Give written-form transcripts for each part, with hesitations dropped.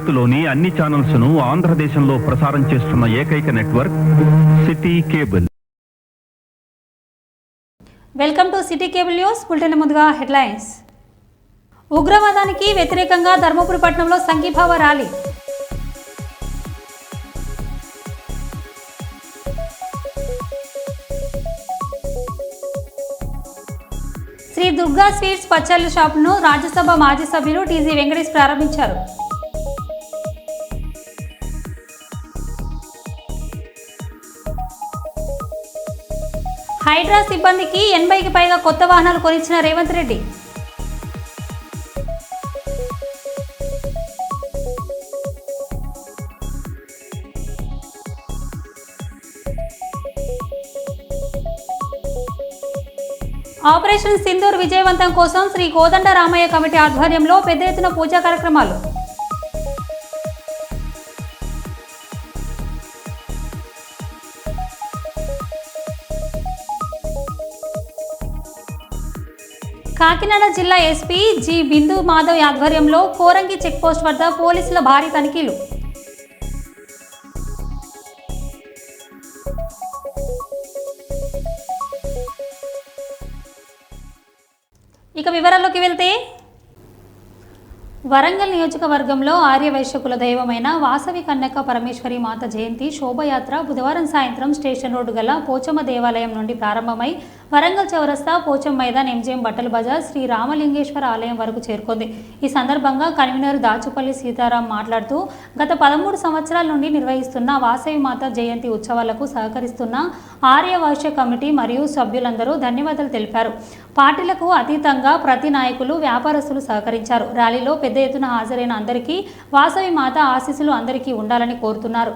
భారత్లోని అన్ని ఛానల్స్ ను ఆంధ్రదేశంలో ప్రసారం చేస్తున్న ఏకైక network city cable. Welcome to city cable news. Bulletin ముందుగా హెడ్లైన్స్. ఉగ్రవాదానికి వ్యతిరేకంగా ధర్మపురి పట్టణంలో సంఘీభావ ర్యాలీ. శ్రీ దుర్గా స్వీట్స్ పచ్చళ్ళు షాపును రాజ్యసభ మాజీ సభ్యులు టీజీ వెంకటేష్ ప్రారంభించారు. హైడ్రా సిబ్బందికి 80కి పైగా కొత్త వాహనాలు కొనిచ్చిన రేవంత్ రెడ్డి. ఆపరేషన్ సింధూర్ విజయవంతం కోసం శ్రీ కోదండరామయ్య కమిటీ ఆధ్వర్యంలో పెద్ద ఎత్తున పూజా కార్యక్రమాలు. కాకినాడ జిల్లా ఎస్పీ జి బిందు మాధవ్ ఆధ్వర్యంలో కోరంగి చెక్పోస్ట్ వద్ద పోలీసుల భారీ తనిఖీలు. ఇక వివరాల్లోకి వెళ్తే, వరంగల్ నియోజకవర్గంలో ఆర్యవైశ్య కుల దైవమైన వాసవి కన్యక పరమేశ్వరి మాత జయంతి శోభయాత్ర బుధవారం సాయంత్రం స్టేషన్ రోడ్డు గల పోచమ్మ దేవాలయం నుండి ప్రారంభమై వరంగల్ చౌరస్తా, పోచం మైదాన్, ఎంజీఎం బట్టల బజార్, శ్రీ రామలింగేశ్వర ఆలయం వరకు చేరుకుంది. ఈ సందర్భంగా కన్వీనర్ దాచుపల్లి సీతారాం మాట్లాడుతూ, గత 13 సంవత్సరాల నుండి నిర్వహిస్తున్న వాసవి మాత జయంతి ఉత్సవాలకు సహకరిస్తున్న ఆర్యవైశ్య కమిటీ మరియు సభ్యులందరూ ధన్యవాదాలు తెలిపారు. పార్టీలకు అతీతంగా ప్రతి నాయకులు, వ్యాపారస్తులు సహకరించారు. ర్యాలీలో పెద్ద ఎత్తున హాజరైన అందరికీ వాసవి మాత ఆశీస్సులు అందరికీ ఉండాలని కోరుతున్నారు.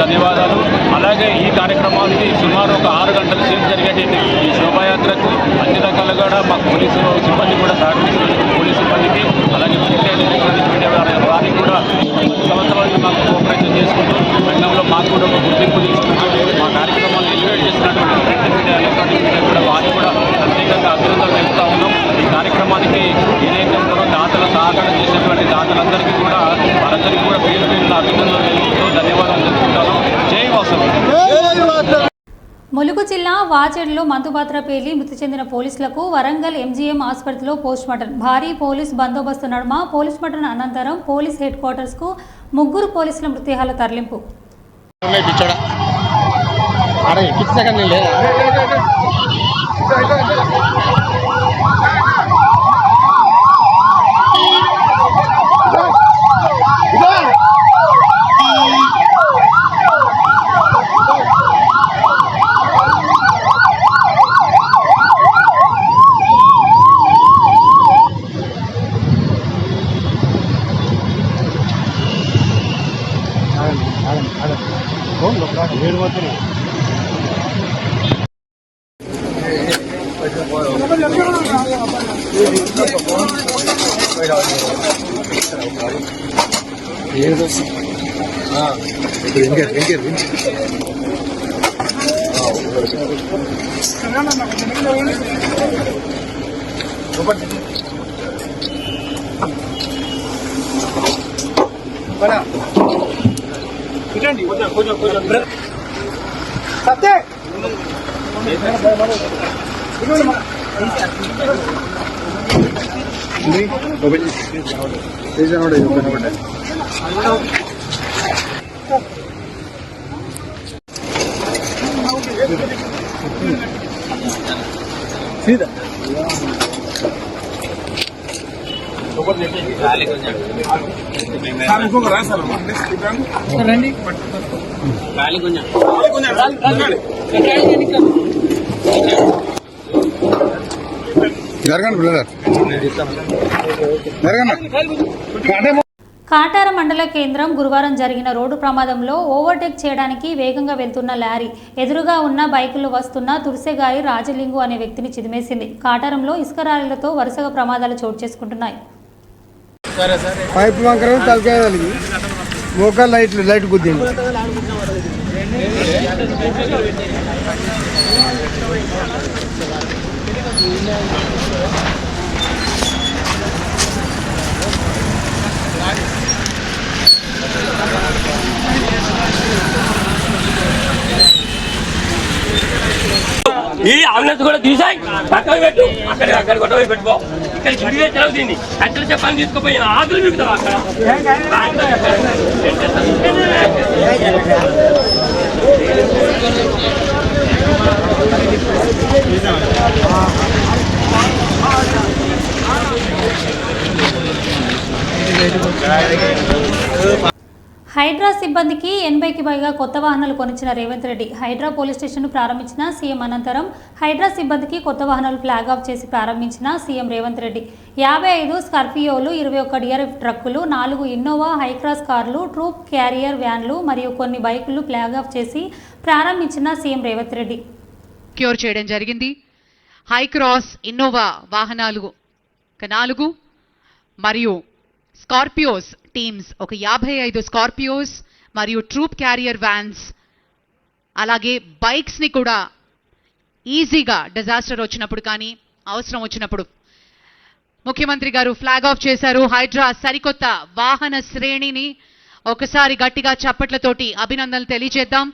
ధన్యవాదాలు. అలాగే ఈ కార్యక్రమానికి సుమారు ఒక 6 గంటల సేపు జరిగేటువంటి ఈ శోభాయాత్రకు అన్ని రకాలుగా మా పోలీసు సిబ్బంది కూడా సహకరిస్తుంది. పోలీసు సిబ్బందికి అలాగే ప్రింట్ అండ్ ఎలక్ట్రానిక్ మీడియా వారికి కూడా 10 సంవత్సరాలు మాకు కోఆపరేషన్ చేసుకుంటూ రంగంలో మాకు కూడా ఒక గుర్తింపు తీసుకుంటూ మా కార్యక్రమాలను ఎలివేట్ చేసినటువంటి ప్రింట్ మీడియా, ఎలక్ట్రానిక్ మీడియా కూడా వారికి కూడా ప్రత్యేకంగా అభినందనలు తెలుపుతా ఉన్నాం. ఈ కార్యక్రమానికి ఏదైతే ఉన్నారో దాతలు సహకారం చేసినటువంటి దాతలందరికీ కూడా వారందరికీ కూడా పేరు పేరున అభినందనలు తెలుపుతూ ధన్యవాదాలు తెలుపుకుంటాను. జై వాసవి. ములుగు జిల్లా వాజేడులో మందుపాత్ర పేలి మృతి చెందిన పోలీసులకు వరంగల్ ఎంజీఎం ఆసుపత్రిలో పోస్టుమార్టం. భారీ పోలీస్ బందోబస్తు నడుమ పోస్టుమార్టం అనంతరం పోలీస్ హెడ్ క్వార్టర్స్కు 3 పోలీసుల మృతదేహాల తరలింపు. కాటార మండల కేంద్రం గురువారం జరిగిన రోడ్డు ప్రమాదంలో ఓవర్టేక్ చేయడానికి వేగంగా వెళ్తున్న లారీ ఎదురుగా ఉన్న బైకులు వస్తున్న తుర్సెగారి రాజలింగు అనే వ్యక్తిని చిదిమేసింది. కాటారంలో ఇసుక రాళ్లతో వరుసగా ప్రమాదాలు చోటు చేసుకుంటున్నాయి. పైపు వంకరం తలకాయలు మోకాలు లైట్ గుద్దింది. ఈ ఆంబులెన్స్ కూడా తీసాయి పక్కన పెట్టు, అక్కడ కొట్ట పెట్టుకో. ఇక్కడ గుడివే తెలవు దీన్ని అక్కడ చెప్పని తీసుకుపోయి ఆకులు మిగుతావు అక్కడ. హైడ్రా సిబ్బందికి 80కి పైగా కొత్త వాహనాలు కొనిచ్చిన రేవంత్ రెడ్డి. హైడ్రా పోలీస్ స్టేషన్ను ప్రారంభించిన సీఎం అనంతరం హైడ్రా సిబ్బందికి కొత్త వాహనాలు ఫ్లాగ్ ఆఫ్ చేసి ప్రారంభించిన సీఎం రేవంత్ రెడ్డి 55 స్కార్పియోలు, 21 డిఆర్ఎఫ్ ట్రక్కులు, 4 ఇన్నోవా హైక్రాస్ కార్లు, ట్రూప్ క్యారియర్ వ్యాన్లు మరియు కొన్ని బైకులు ఫ్లాగ్ ఆఫ్ చేసి ప్రారంభించిన సీఎం రేవంత్ రెడ్డి. క్యూర్ చేయడం జరిగింది. హైక్రాస్ ఇన్నోవా వాహనాలు 4 మరియు స్కార్పియోస్ టీమ్స్ 55 స్కార్పియోస్ మరియు ట్రూప్ క్యారియర్ వ్యాన్స్, అలాగే బైక్స్ని కూడా ఈజీగా డిజాస్టర్ వచ్చినప్పుడు కానీ అవసరం వచ్చినప్పుడు ముఖ్యమంత్రి గారు ఫ్లాగ్ ఆఫ్ చేశారు. హైడ్రా సరికొత్త వాహన శ్రేణిని ఒకసారి గట్టిగా చప్పట్లతోటి అభినందనలు తెలియజేద్దాం.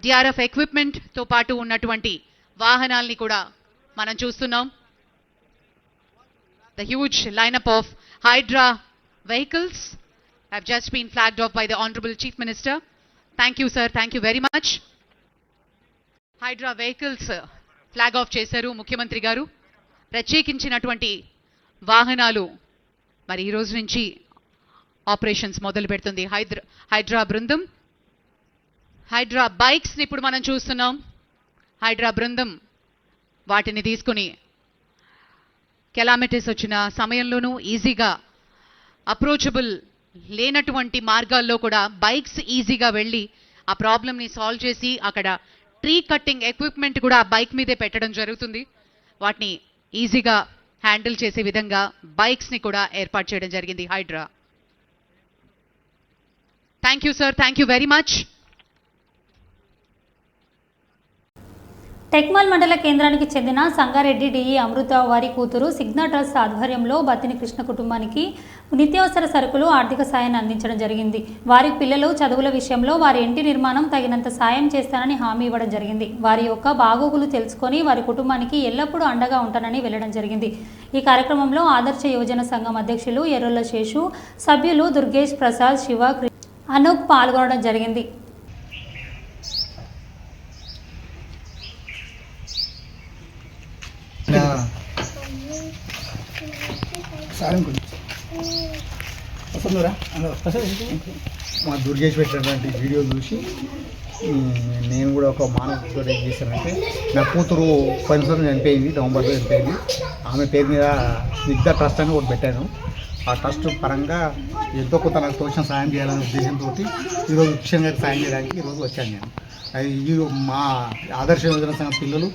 డిఆర్ఎఫ్ ఎక్విప్మెంట్తో పాటు ఉన్నటువంటి వాహనాల్ని కూడా మనం చూస్తున్నాం. The huge lineup of Hydra vehicles have just been flagged off by the Honorable Chief Minister. Thank you, sir. Thank you very much. Hydra vehicles flag off చేశారు ముఖ్యమంత్రి గారు. ప్రత్యేకించినటువంటి వాహనాలు మరి ఈ రోజు నుంచి ఆపరేషన్స్ మొదలు పెడుతుంది హైడ్రా బృందం. హైడ్రా బైక్స్ని ఇప్పుడు మనం చూస్తున్నాం. హైడ్రా బృందం వాటిని తీసుకుని కెలామిటీస్ వచ్చిన సమయంలోనూ ఈజీగా అప్రోచబుల్ లేనటువంటి మార్గాల్లో కూడా బైక్స్ ఈజీగా వెళ్ళి ఆ ప్రాబ్లమ్ని సాల్వ్ చేసి అక్కడ ట్రీ కట్టింగ్ ఎక్విప్మెంట్ కూడా ఆ బైక్ మీదే పెట్టడం జరుగుతుంది. వాటిని ఈజీగా హ్యాండిల్ చేసే విధంగా బైక్స్ని కూడా ఏర్పాటు చేయడం జరిగింది Hydraa. Thank you sir. Thank you very much. Tekmal మండల కేంద్రానికి చెందిన సంగారెడ్డి డిఈ అమృత వారి కూతురు సిగ్నా ట్రస్ట్ ఆధ్వర్యంలో బత్తిని కృష్ణ కుటుంబానికి నిత్యావసర సరుకులు ఆర్థిక సాయాన్ని అందించడం జరిగింది. వారి పిల్లలు చదువుల విషయంలో వారి ఇంటి నిర్మాణం తగినంత సాయం చేస్తానని హామీ ఇవ్వడం జరిగింది. వారి యొక్క బాగోగులు తెలుసుకొని వారి కుటుంబానికి ఎల్లప్పుడూ అండగా ఉంటానని వెళ్లడం జరిగింది. ఈ కార్యక్రమంలో ఆదర్శ యువజన సంఘం అధ్యక్షులు ఎర్రొల్ల శేషు, సభ్యులు దుర్గేష్ ప్రసాద్, శివ, అనూప్ పాల్గొనడం జరిగింది. మా దుర్గేష్ పెట్టినటువంటి వీడియో చూసి నేను కూడా ఒక మానవతో ఏం చేశానంటే, నా కూతురు పోయిన సంవత్సరం చనిపోయింది, నవంబర్లో చనిపోయింది. ఆమె పేరు మీద స్నిగ్ధ ట్రస్ట్ అని ఒకటి పెట్టాను. ఆ ట్రస్ట్ పరంగా ఎంతో కొంత నాకు తోచిన సాయం చేయాలనే ఉద్దేశంతో ఈరోజు కిషన్ గారికి సాయం చేయడానికి ఈరోజు వచ్చాను నేను. ఈ మా ఆదర్శ యోజన సంఘం పిల్లలు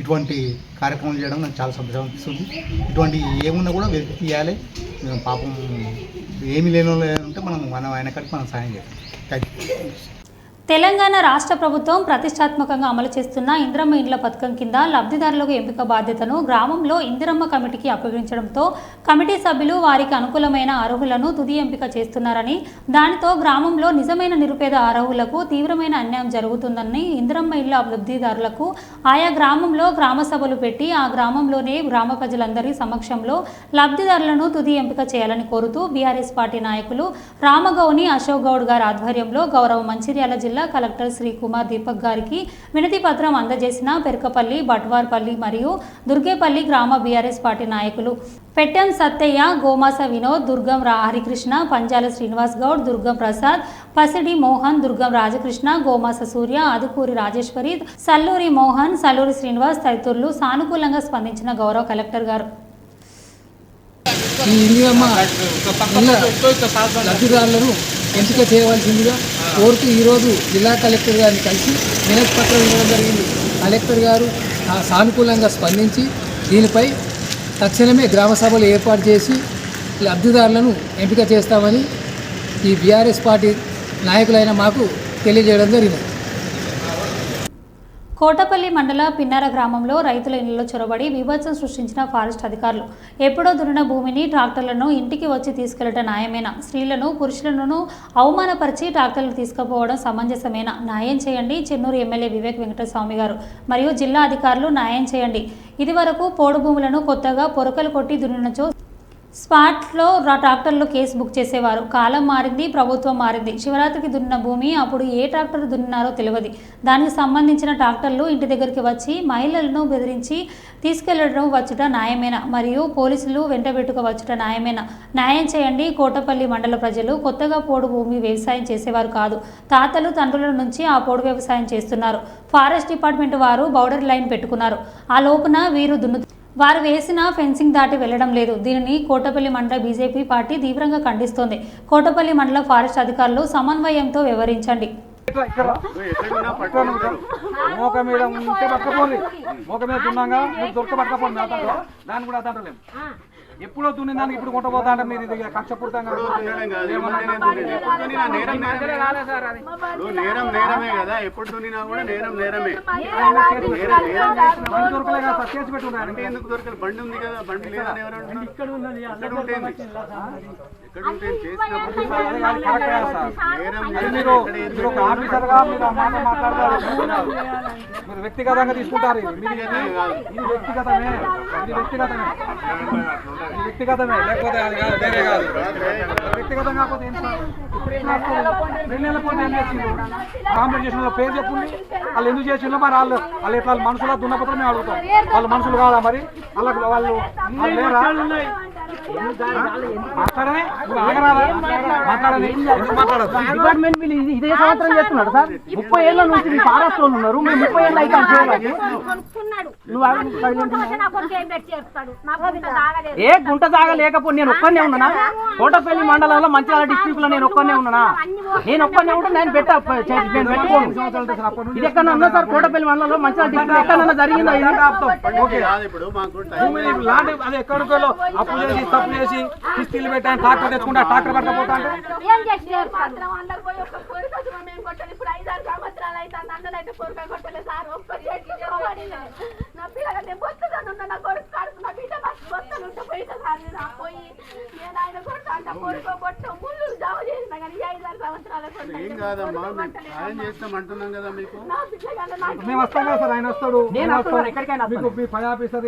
ఇటువంటి కార్యక్రమం చేయడం నాకు చాలా సంతోషం అనిపిస్తుంది. ఇటువంటి ఏమున్నా కూడా వెతికి తీయాలి. పాపం ఏమి లేని ఉంటే మనం ఆయన కాడికి మనం సాయం చేయాలి. Thank you. తెలంగాణ రాష్ట్ర ప్రభుత్వం ప్రతిష్టాత్మకంగా అమలు చేస్తున్న ఇందిరమ్మ ఇండ్ల పథకం కింద లబ్ధిదారులకు ఎంపిక బాధ్యతను గ్రామంలో ఇందిరమ్మ కమిటీకి అప్పగించడంతో కమిటీ సభ్యులు వారికి అనుకూలమైన అర్హులను తుది ఎంపిక చేస్తున్నారని, దానితో గ్రామంలో నిజమైన నిరుపేద అర్హులకు తీవ్రమైన అన్యాయం జరుగుతుందని ఇందిరమ్మ ఇళ్ల లబ్ధిదారులకు ఆయా గ్రామంలో గ్రామ సభలు పెట్టి ఆ గ్రామంలోనే గ్రామ ప్రజలందరి సమక్షంలో లబ్ధిదారులను తుది ఎంపిక చేయాలని కోరుతూ బీఆర్ఎస్ పార్టీ నాయకులు రామగౌని అశోక్ గౌడ్ గారి ఆధ్వర్యంలో గౌరవ మంచిర్యాల జిల్లా కలెక్టర్ శ్రీ కుమార్ దీపక్ గారికి వినతి పత్రం అందజేసిన పెరకపల్లి, బట్వార్పల్లి మరియు దుర్గేపల్లి గ్రామ బీఆర్ఎస్ పార్టీ నాయకులు పెట్టెం సత్తయ్య, గోమాస వినోద్, దుర్గం హరికృష్ణ, పంజాల శ్రీనివాస్ గౌడ్, దుర్గం ప్రసాద్, పసిడి మోహన్, దుర్గం రాజకృష్ణ, గోమాస సూర్య, అదుకూరి రాజేశ్వరి, సల్లూరి మోహన్, సల్లూరి శ్రీనివాస్ తదితరులు సానుకూలంగా స్పందించిన గౌరవ కలెక్టర్ గారు ఈ ఇందిరమ్మ లబ్ధిదారులను ఎంపిక చేయవలసిందిగా కోరుతూ ఈరోజు జిల్లా కలెక్టర్ గారిని కలిసి వినతి పత్రం ఇవ్వడం జరిగింది. కలెక్టర్ గారు సానుకూలంగా స్పందించి దీనిపై తక్షణమే గ్రామ సభలు ఏర్పాటు చేసి లబ్ధిదారులను ఎంపిక చేస్తామని ఈ బీఆర్ఎస్ పార్టీ నాయకులైన మాకు తెలియజేయడం జరిగింది. కోటపల్లి మండల పిన్నార గ్రామంలో రైతుల ఇళ్లలో చొరబడి బీభత్సం సృష్టించిన ఫారెస్ట్ అధికారులు. ఎప్పుడో దున్న భూమిని ట్రాక్టర్లను ఇంటికి వచ్చి తీసుకెళ్లడం న్యాయమేనా? స్త్రీలను పురుషులను అవమానపరిచి ట్రాక్టర్లు తీసుకుపోవడం సమంజసమేనా? న్యాయం చేయండి. చెన్నూరు ఎమ్మెల్యే వివేక్ వెంకటస్వామి గారు మరియు జిల్లా అధికారులు న్యాయం చేయండి. ఇదివరకు పోడు భూములను కొత్తగా పొరకలు కొట్టి దున్నినచో స్పాట్లో ట్రాక్టర్లో కేసు బుక్ చేసేవారు. కాలం మారింది, ప్రభుత్వం మారింది. శివరాత్రికి దున్న భూమి అప్పుడు ఏ ట్రాక్టర్ దున్నారో తెలియదు. దానికి సంబంధించిన ట్రాక్టర్లు ఇంటి దగ్గరికి వచ్చి మహిళలను బెదిరించి తీసుకెళ్లడం వచ్చుట న్యాయమేనా? మరియు పోలీసులు వెంటబెట్టుకు వచ్చుట న్యాయమేనా? న్యాయం చేయండి. కోటపల్లి మండల ప్రజలు కొత్తగా పోడు భూమి వ్యవసాయం చేసేవారు కాదు. తాతలు తండ్రుల నుంచి ఆ పోడు వ్యవసాయం చేస్తున్నారు. ఫారెస్ట్ డిపార్ట్మెంట్ వారు బౌర్డర్ లైన్ పెట్టుకున్నారు. ఆ లోపున వీరు వారు వేసిన ఫెన్సింగ్ దాటి వెళ్లడం లేదు. దీనిని కోటపల్లి మండల బీజేపీ పార్టీ తీవ్రంగా ఖండిస్తోంది. కోటపల్లి మండల ఫారెస్ట్ అధికారులు సమన్వయంతో వ్యవహరించండి. ఎప్పుడో దున్ని దానికి ఇప్పుడు కొట్టబోతా అంటే మీరు ఇది కక్షపూర్తంగా నేరమే కదా. ఎప్పుడు దున్నినా కూడా నేరమే. దొరకలే కదా సార్, కేసు పెట్టుకున్నారు. అంటే ఎందుకు దొరకదు? బండి ఉంది కదా, బండి లేదని ఎవరు ఇక్కడ ఉంటుంది. మీరు ఒక ఆఫీసర్గా మీరు ఆ మాట మాట్లాడతారు, మీరు వ్యక్తిగతంగా తీసుకుంటారు. ఇది వ్యక్తిగతమే లేకపోతే అది కాదు, వేరే కాదు. వ్యక్తిగతం కాకపోతే ఏం సార్? 2 నెలల పోతే ఏం చేసిండు? కాంప్లైంట్ చేసిన పేరు చెప్పుంది. వాళ్ళు ఎందుకు చేసిందో మరి వాళ్ళు ఇట్లా మనుషుల దున్నపోతే మేము అడుగుతాం. వాళ్ళు మనుషులు కాదా మరి? వాళ్ళు లేరా? మాట్లాడని డిపార్ట్మెంట్ వీళ్ళు ఇదే సంవత్సరం చేస్తున్నాడు సార్. 30 ఏళ్ళ నుంచి మీ ఫారెస్ట్ వాళ్ళు ఉన్నారు. మేము 30 ఏళ్ళు అయితే ఏ గుంట జాగా లేకపోతే నేను ఒక్కనే ఉన్నానా? కోటపల్లి మండలంలో మంచిర్యాల డిస్ట్రిక్ట్ లో నేను ఒక్కనే ఉన్నానా? నేను ఒక్కనే ఉంటే నేను పెట్టుకోను. ఇది ఎక్కడన్నా ఉన్నా సార్? కోటపల్లి మండలంలో మంచిర్యాల డిస్ట్రిక్ట్ ఎక్కడన్నా జరిగిందా? అది ఎక్కడికో అప్పు చేసి తప్పు చేసి కిస్తీలు పెట్టాను, ట్రాక్టర్ తెచ్చుకుంటా, ట్రాక్టర్ పట్టకపోతా అంటే నన్నైతే పొరగా కొట్టలేదు సార్. ఒక్కటి నా పిల్లగా నేను బొత్తను నా కొడుకు కాడుకు నా బిడ్డ బొత్తలు ఉంటే పోయినా సార్. నేను పోయి నేను ఆయన కొట్టు అంట పొరుగు కొట్టు ముళ్ళు జావ చేసిన కానీ 5-6 సంవత్సరాల ఏం కాదమ్మా, సాయం చేస్తాం అంటున్నాం కదా మీకు. మేము వస్తాం కదా సార్, ఆయన వస్తాడు, మీకు మీ పై ఆఫీసర్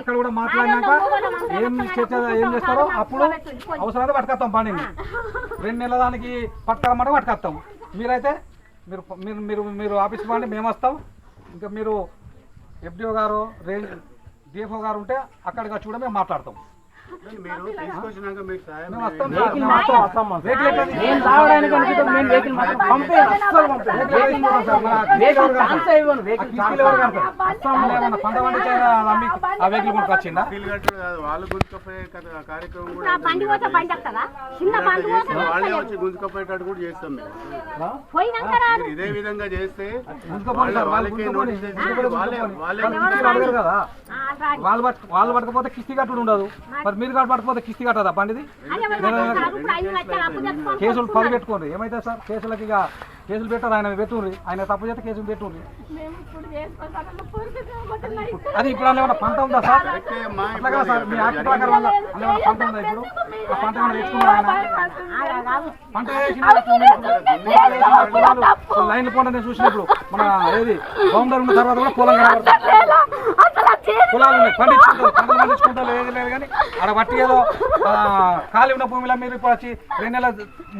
అక్కడ కూడా మాట్లాడినాక ఏం చేస్తారో అప్పుడు అవసరమైతే పట్టుకొస్తాం పండిని. 2 నెలల దానికి పట్టుకోమంటే పట్టుకొస్తాం. మీరైతే మీరు మీరు మీరు మీరు ఆఫీస్కి పండి మేము వస్తాం. ఇంకా మీరు FDO గారు DFO గారు ఉంటే అక్కడికి వచ్చి కూడా మేము మాట్లాడతాం. మీరు తీసుకొచ్చినాక మీకు సాయం మేము వస్తాం. పంట పండించారు ఆ వెహికల్ కూడా వచ్చిందా? వాళ్ళు గుంజుకపోయే కార్యక్రమం కూడా వాళ్ళే వచ్చి గుంజుకపోయేటట్టు కూడా చేస్తాం మేము. ఇదే విధంగా చేస్తే వాళ్ళు పట్టకపోతే కిస్తీ కట్టుడు ఉండదు. మరి మీరు పట్టకపోతే కిస్తీ కట్టదా పండిది? కేసులు 10 పెట్టుకోండి. ఏమైతే సార్ కేసులకి ఇక కేసులు పెట్టారు. ఆయన పెట్టుండ్రి, ఆయన తప్పు చేస్తే కేసులు పెట్టుండ్రి. అది ఇప్పుడు ఏమన్నా పంట ఉందా సార్? అట్లా కదా సార్, మీ యాక్ట్ ప్రకారం ఏమన్నా పంట ఉందా? ఇప్పుడు ఆ పంట ఏమైనా తెచ్చుకున్నా పంట లైన్లు పోండి. నేను చూసినప్పుడు మన ఏది బౌండర్ ఉన్న తర్వాత కూడా పొలం పొలాలు ఉన్నాయి, పండించుకుంటారు. పంటలు పండించుకుంటారు ఏది లేదు. కానీ ఆడ బట్టి ఏదో ఖాళీ ఉన్న భూమిలో మీరు ఇప్పుడు వచ్చి 2 నెలల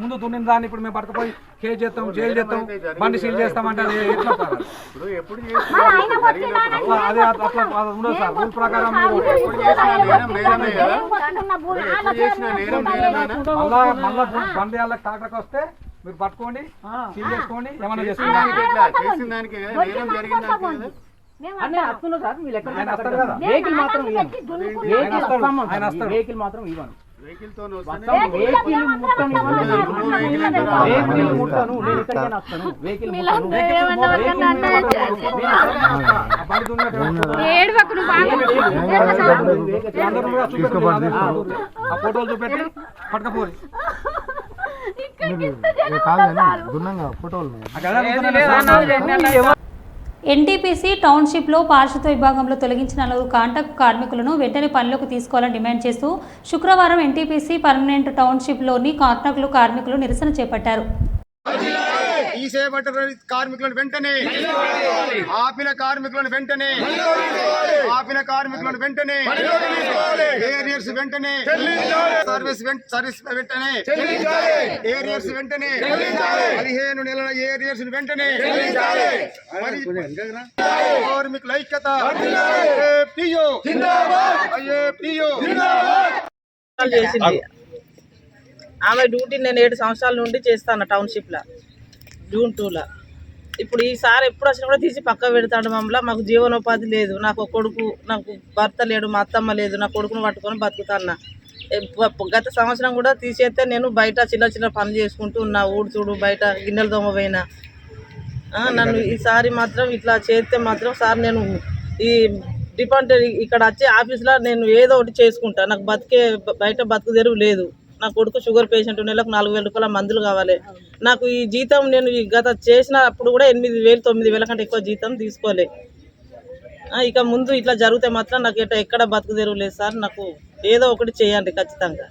ముందు దున్నిన దాన్ని ఇప్పుడు మేము పట్టుకుపోయి కేసు చేస్తాం, జైలు చేస్తాం, బండి సీల్ చేస్తామంటే అది ఎట్లా అదే అట్లా ఉండదు సార్. రూల్ ప్రకారం మళ్ళా బండి వాళ్ళకి టాక్టర్కి వస్తే మీరు పట్టుకోండి, సీల్ చేసుకోండి, ఏమన్నా చేసుకోండి. ఫోటోలు చూపెట్టి పట్టుకపోయి ఎన్టీపీసీ టౌన్షిప్లో పారిశుద్ధ్య విభాగంలో తొలగించిన 4 కాంట్రాక్ట్ కార్మికులను వెంటనే పనిలోకి తీసుకోవాలని డిమాండ్ చేస్తూ శుక్రవారం ఎన్టీపీసీ పర్మనెంట్ టౌన్షిప్లోని కాంట్రాక్టులు కార్మికులు నిరసన చేపట్టారు. కార్మికులను వెంటనే ఆపిన కార్మికులను వెంటనే ఏరియర్స్ వెంటనే సర్వీస్ వెంటనే ఏరియర్స్ వెంటనే 15 నెలల ఏరియర్స్ వెంటనే కార్మికుల ఐక్యత. ఆమె డ్యూటీ నేను 7 సంవత్సరాల నుండి చేస్తాను టౌన్షిప్లో, జూన్ 2లో. ఇప్పుడు ఈసారి ఎప్పుడు వచ్చినా కూడా తీసి పక్క పెడతాడు మమ్మల్ని. మాకు జీవనోపాధి లేదు. నాకు కొడుకు, నాకు భర్త లేడు, మా అత్తమ్మ లేదు. నా కొడుకును పట్టుకొని బతుకుతాను. గత సంవత్సరం కూడా తీసేస్తే నేను బయట చిన్న పనులు చేసుకుంటూ ఉన్నా. ఊడ్చుడు, బయట గిన్నెలు దొమ్మపోయినా. నన్ను ఈసారి మాత్రం ఇట్లా చేస్తే మాత్రం సార్ నేను ఈ డిపార్ట్మెంట్ ఇక్కడ వచ్చే ఆఫీస్లో నేను ఏదో ఒకటి చేసుకుంటా. నాకు బయట బతుకు తెరువు లేదు. నా కొడుకు షుగర్ పేషెంట్, నెలకు 4,000 రూపాయల మందులు కావాలి. నాకు ఈ జీతం నేను గత చేసినప్పుడు కూడా 8,000 9,000 కంటే ఎక్కువ జీతం తీసుకోలే. ఇక ముందు ఇట్లా జరిగితే మాత్రం నాకు ఎక్కడ బతుకు తెరువు లేదు సార్. నాకు ఏదో ఒకటి చేయండి ఖచ్చితంగా.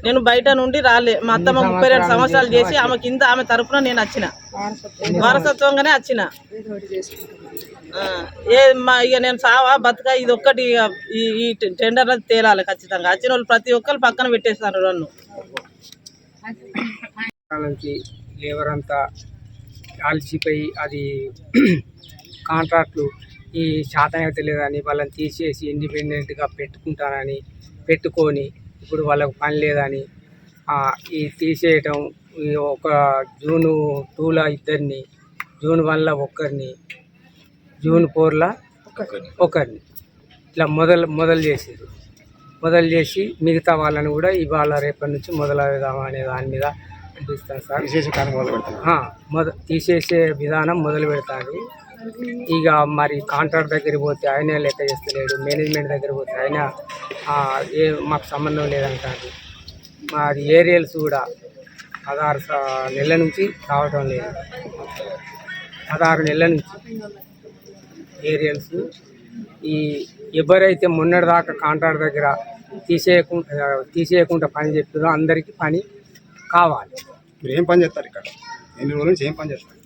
నేను బయట నుండి రాలే. మా అత్తమ్మ 32 సంవత్సరాలు చేసి ఆమె కింద ఆమె తరఫున నేను వచ్చిన, వారసత్వంగానే వచ్చిన. ఇక నేను సావా బతుక ఇది ఒక్కటి ఈ టెండర్లో తేలాలి ఖచ్చితంగా. వచ్చిన వాళ్ళు ప్రతి ఒక్కరు పక్కన పెట్టేస్తారు నన్ను. నుంచి లేబర్ అంతా అలసిపోయి అది కాంట్రాక్ట్లు ఈ శాతం తెలియదని వాళ్ళని తీసేసి ఇండిపెండెంట్గా పెట్టుకుంటానని పెట్టుకొని ఇప్పుడు వాళ్ళకు పని లేదని ఈ తీసేయటం. ఒక జూన్ 2లో 2, జూన్ 1లో 1, జూన్ 4లో 1 ఇట్లా మొదలు చేసారు. మొదలు చేసి మిగతా వాళ్ళని కూడా ఇవాళ రేపటి నుంచి మొదలవుదామా అనే దాని మీద అనిపిస్తాను సార్. తీసేసే విధానం మొదలు పెడతారు. ఇక మరి కాంట్రాక్ట్ దగ్గరికి పోతే ఆయన లెక్క చేస్తలేడు, మేనేజ్మెంట్ దగ్గర పోతే ఆయన మాకు సంబంధం లేదంటారు. మరి ఏరియల్స్ కూడా 16 నెలల నుంచి రావటం లేదు. 16 నెలల నుంచి ఏరియల్స్ ఈ ఎవరైతే మొన్నటిదాకా కాంట్రాక్ట్ దగ్గర తీసేయకుండా పని చెప్తుందో అందరికీ పని కావాలి. మీరు ఏం పని చేస్తారు ఇక్కడ? ఎన్ని రోజుల నుంచి ఏం పని చేస్తారు?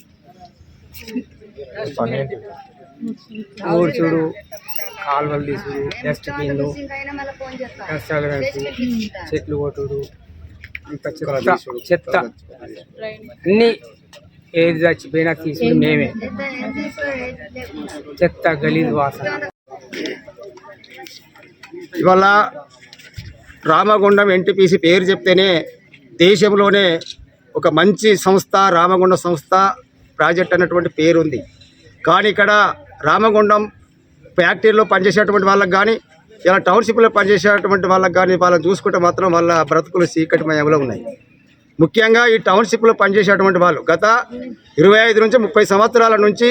ఊడ్చుడు, కాలువలు తీసుడు, డస్ట్బిన్లు, కష్టాలు కలిసి చెట్లు కొట్టుడు, ఇంకా చెత్త అన్నీ ఏది చచ్చిపోయినా తీసుడు మేమే. చెత్త గలీజ్ వాసన. ఇవాళ రామగుండం ఎన్టీపీసీ పేరు చెప్తేనే దేశంలోనే ఒక మంచి సంస్థ రామగుండం సంస్థ ప్రాజెక్ట్ అన్నటువంటి పేరు ఉంది. కానీ ఇక్కడ రామగుండం ఫ్యాక్టరీలో పనిచేసేటువంటి వాళ్ళకి కానీ ఇలా టౌన్షిప్లో పనిచేసేటువంటి వాళ్ళకి కానీ వాళ్ళని చూసుకుంటే మాత్రం వాళ్ళ బ్రతుకులు చీకటిమయంలో ఉన్నాయి. ముఖ్యంగా ఈ టౌన్షిప్లో పనిచేసేటువంటి వాళ్ళు గత 25 నుంచి 30 సంవత్సరాల నుంచి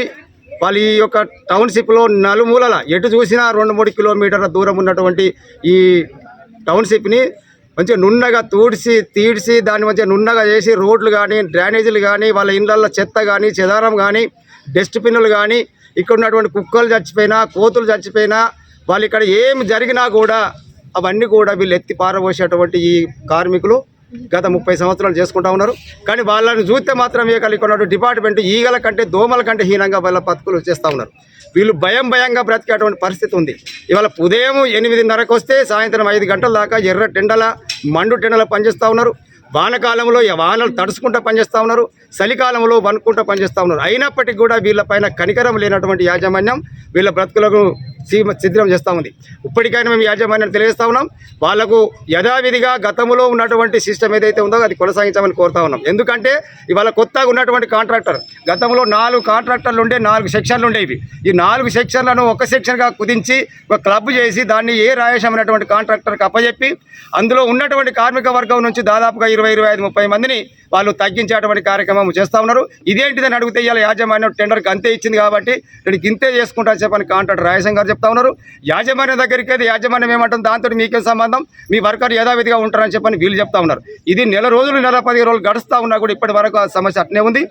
వాళ్ళు ఈ యొక్క టౌన్షిప్లో నలుమూలల ఎటు చూసినా 2-3 కిలోమీటర్ల దూరం ఉన్నటువంటి ఈ టౌన్షిప్ని మంచిగా నున్నగా తీడ్చి దాన్ని మంచిగా నున్నగా చేసి రోడ్లు కానీ డ్రైనేజీలు కానీ వాళ్ళ ఇళ్ళల్లో చెత్త కానీ చెదారం కానీ డస్ట్బిన్నులు కానీ ఇక్కడ ఉన్నటువంటి కుక్కలు చచ్చిపోయినా కోతులు చచ్చిపోయినా వాళ్ళు ఇక్కడ ఏం జరిగినా కూడా అవన్నీ కూడా వీళ్ళు ఎత్తి పారబోసేటువంటి ఈ కార్మికులు గత 30 సంవత్సరాలు చేసుకుంటా ఉన్నారు. కానీ వాళ్ళని చూస్తే మాత్రం ఇక్కడ డిపార్ట్మెంట్ ఈగల కంటే దోమల కంటే హీనంగా వాళ్ళ బతుకులు చేస్తూ ఉన్నారు. వీళ్ళు భయంగా బ్రతికేటువంటి పరిస్థితి ఉంది. ఇవాళ ఉదయం 8:30కు వస్తే సాయంత్రం 5 గంటల దాకా ఎర్ర టెండల మండు టెండల పనిచేస్తూ ఉన్నారు. వానకాలంలో వానలు తడుచుకుంటూ పనిచేస్తూ ఉన్నారు, చలికాలంలో వణుకుంటూ పనిచేస్తూ ఉన్నారు. అయినప్పటికీ కూడా వీళ్ళపైన కనికరం లేనటువంటి యాజమాన్యం వీళ్ళ బ్రతుకులకు ఛిద్రం చేస్తూ ఉంది. ఇప్పటికైనా మేము యాజమాన్యాన్ని తెలియజేస్తూ ఉన్నాం, వాళ్లకు యథావిధిగా గతంలో ఉన్నటువంటి సిస్టమ్ ఏదైతే ఉందో అది కొనసాగించామని కోరుతా ఉన్నాం. ఎందుకంటే ఇవాళ కొత్తగా ఉన్నటువంటి కాంట్రాక్టర్ గతంలో 4 కాంట్రాక్టర్లు ఉండే 4 సెక్షన్లు ఉండేవి. ఈ 4 సెక్షన్లను ఒక సెక్షన్గా కుదించి ఒక క్లబ్ చేసి దాన్ని ఏ రాయేశం అనేటువంటి కాంట్రాక్టర్కి అప్పచెప్పి అందులో ఉన్నటువంటి కార్మిక వర్గం నుంచి దాదాపుగా 20-25-30 మందిని వాళ్ళు తగ్గించేటువంటి కార్యక్రమం చేస్తూ ఉన్నారు. ఇదేంటిదని అడిగితే ఇవాళ యాజమాన్యం టెండర్కి అంతే ఇచ్చింది కాబట్టి నేను ఇంతే చేసుకుంటా చెప్పని కాంట్రాక్టర్ రాయసం గారు చెప్తా ఉన్నారు. యాజమాన్యం దగ్గరికి అయితే యాజమాన్యం ఏమంటుంది, దాంతో మీకే సంబంధం, మీ వర్కర్ యథావిధిగా ఉంటారని చెప్పని వీళ్ళు చెప్తా ఉన్నారు. ఇది నెల రోజులు 15 రోజులు గడుస్తూ ఉన్నా కూడా ఇప్పటి వరకు ఆ సమస్య అట్నే ఉంది.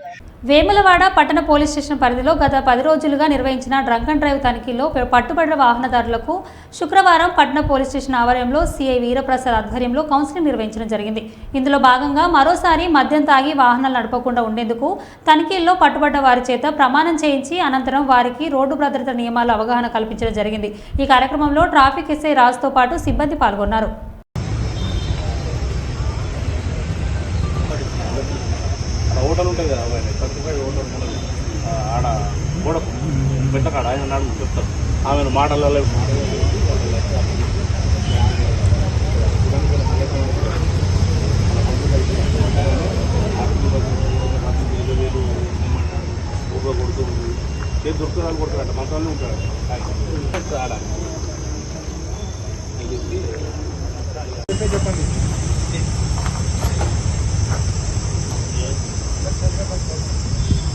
వేములవాడ పట్టణ పోలీస్ స్టేషన్ పరిధిలో గత 10 రోజులుగా నిర్వహించిన డ్రంక్ అండ్ డ్రైవ్ తనిఖీల్లో పట్టుబడిన వాహనదారులకు శుక్రవారం పట్టణ పోలీస్ స్టేషన్ ఆవరణలో సిఐ వీరప్రసాద్ ఆధ్వర్యంలో కౌన్సిలింగ్ నిర్వహించడం జరిగింది. ఇందులో భాగంగా మరోసారి మద్యం తాగి వాహనాలు నడపకుండా ఉండేందుకు తనిఖీల్లో పట్టుబడ్డ వారి చేత ప్రమాణం చేయించి అనంతరం వారికి రోడ్డు భద్రత నియమాల అవగాహన కల్పించడం జరిగింది. ఈ కార్యక్రమంలో ట్రాఫిక్ ఎస్ఐ రాజుతో పాటు సిబ్బంది పాల్గొన్నారు. హోటల్ ఉంటుంది కదా ఆడ గోడ పెట్టకాడ ఆయన నాడు చెప్తారు ఆమెను మాటలలో కొడుతుంది చేతి దొరుకుతుంది కొడుతుందంట మంత్రాలు ఉంటాడు ఆడ చెప్పండి.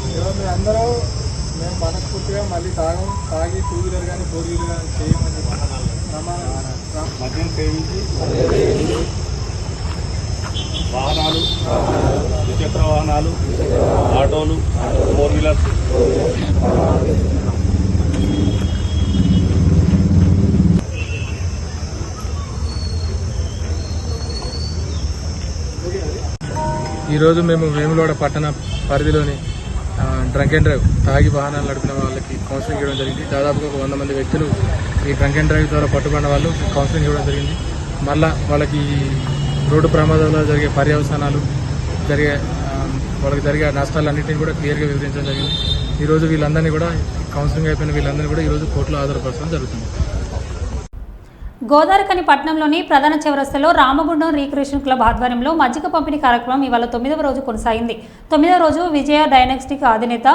మీరు అందరూ మేము మనస్ఫూర్తిగా మళ్ళీ తాగి 2 వీలర్ కానీ 4 వీలర్ కానీ చేయమని మద్యం సేవించి వాహనాలు, ద్విచక్ర వాహనాలు, ఆటోలు, 4 వీలర్స్ ఈరోజు మేము వేములవాడ పట్టణ పరిధిలోని డ్రంక్ అండ్ డ్రైవ్ తాగి వాహనాలు నడిపిన వాళ్ళకి కౌన్సిలింగ్ ఇవ్వడం జరిగింది. దాదాపుగా ఒక 100 మంది వ్యక్తులు ఈ డ్రంక్ అండ్ డ్రైవ్ ద్వారా పట్టుబడిన వాళ్ళు కౌన్సిలింగ్ ఇవ్వడం జరిగింది. మళ్ళా వాళ్ళకి రోడ్డు ప్రమాదాల్లో జరిగే పర్యవసానాలు వాళ్ళకి జరిగే నష్టాలన్నింటినీ కూడా క్లియర్గా వివరించడం జరిగింది. ఈరోజు వీళ్ళందరినీ కూడా కౌన్సిలింగ్ అయిపోయిన వీళ్ళందరినీ కూడా ఈరోజు కోర్టులో హాజరుపరచడం జరుగుతుంది. గోదావరిఖని పట్టణంలోని ప్రధాన చౌరస్తాలో రామగుండం రీక్రియేషన్ క్లబ్ ఆధ్వర్యంలో మజ్జిగ పంపిణీ కార్యక్రమం ఇవాళ 9వ రోజు కొనసాగింది. 9వ రోజు విజయ డైనస్టిక్ అధినేత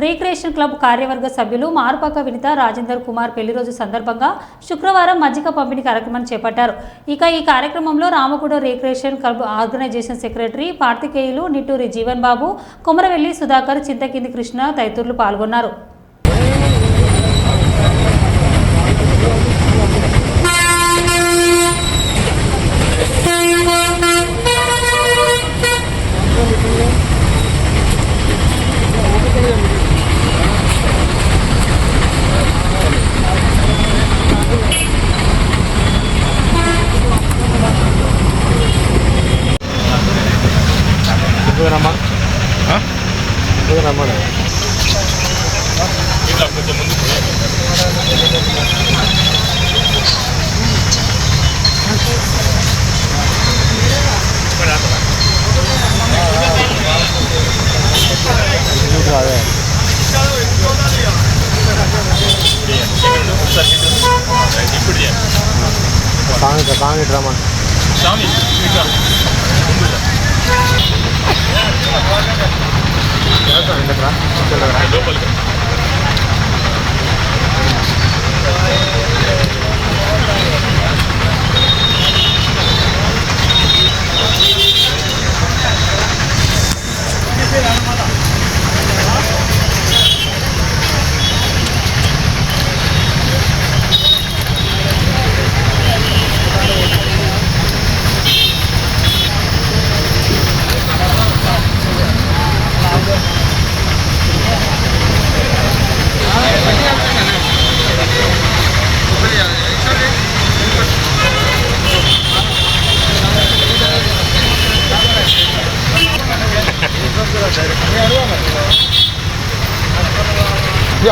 రీక్రియేషన్ క్లబ్ కార్యవర్గ సభ్యులు మారుపాక వినిత రాజేందర్ కుమార్ పెళ్లి రోజు సందర్భంగా శుక్రవారం మజ్జిగ పంపిణీ కార్యక్రమాన్ని చేపట్టారు. ఇక ఈ కార్యక్రమంలో Ramagundam recreation club organisation secretary పార్థికేయులు నిట్టూరి జీవన్ బాబు, కొమరవెల్లి సుధాకర్, చింతకింది కృష్ణ తదితరులు పాల్గొన్నారు. రమ్మని అదే సాంగ్ రమ్మని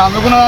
అందుకున్నా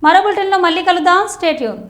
మరో బులెటిన్లో మళ్ళీ కలుద్దాం. Stay tune.